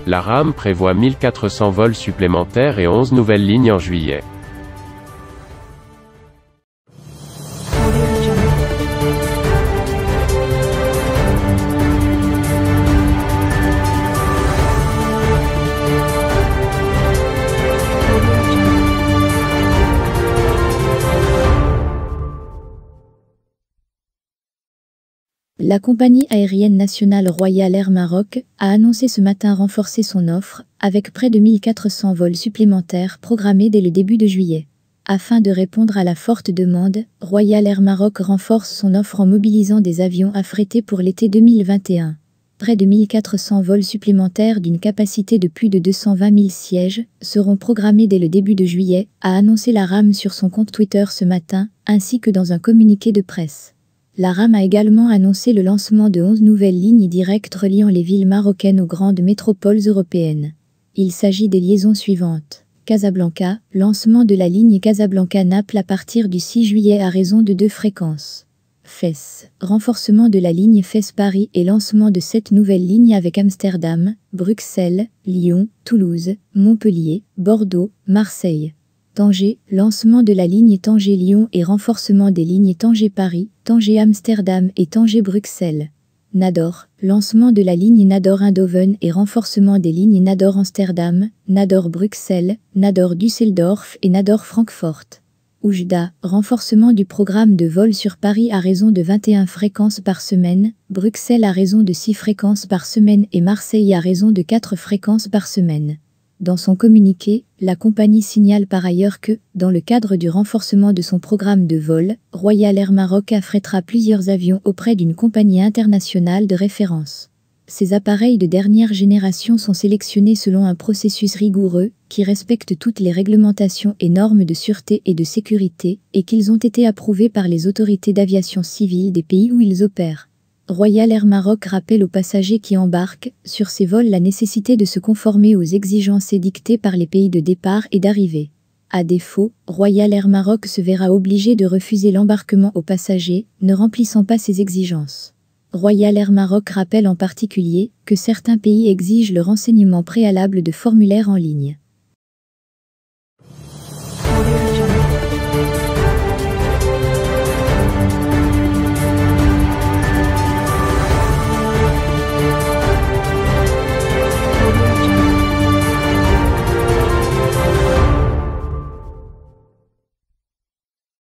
La RAM prévoit 1400 vols supplémentaires et 11 nouvelles lignes en juillet. La compagnie aérienne nationale Royal Air Maroc a annoncé ce matin renforcer son offre, avec près de 1400 vols supplémentaires programmés dès le début de juillet. Afin de répondre à la forte demande, Royal Air Maroc renforce son offre en mobilisant des avions affrétés pour l'été 2021. Près de 1400 vols supplémentaires d'une capacité de plus de 220 000 sièges seront programmés dès le début de juillet, a annoncé la RAM sur son compte Twitter ce matin, ainsi que dans un communiqué de presse. La RAM a également annoncé le lancement de 11 nouvelles lignes directes reliant les villes marocaines aux grandes métropoles européennes. Il s'agit des liaisons suivantes. Casablanca, lancement de la ligne Casablanca-Naples à partir du 6 juillet à raison de 2 fréquences. Fès, renforcement de la ligne Fès-Paris et lancement de 7 nouvelles lignes avec Amsterdam, Bruxelles, Lyon, Toulouse, Montpellier, Bordeaux, Marseille. Tanger, lancement de la ligne Tanger-Lyon et renforcement des lignes Tanger-Paris, Tanger-Amsterdam et Tanger-Bruxelles. Nador, lancement de la ligne Nador-Eindhoven et renforcement des lignes Nador-Amsterdam, Nador-Bruxelles, Nador-Düsseldorf et Nador-Francfort. Oujda, renforcement du programme de vol sur Paris à raison de 21 fréquences par semaine, Bruxelles à raison de 6 fréquences par semaine et Marseille à raison de 4 fréquences par semaine. Dans son communiqué, la compagnie signale par ailleurs que, dans le cadre du renforcement de son programme de vol, Royal Air Maroc affrétera plusieurs avions auprès d'une compagnie internationale de référence. Ces appareils de dernière génération sont sélectionnés selon un processus rigoureux, qui respecte toutes les réglementations et normes de sûreté et de sécurité, et qu'ils ont été approuvés par les autorités d'aviation civile des pays où ils opèrent. Royal Air Maroc rappelle aux passagers qui embarquent sur ces vols la nécessité de se conformer aux exigences édictées par les pays de départ et d'arrivée. À défaut, Royal Air Maroc se verra obligé de refuser l'embarquement aux passagers, ne remplissant pas ces exigences. Royal Air Maroc rappelle en particulier que certains pays exigent le renseignement préalable de formulaires en ligne.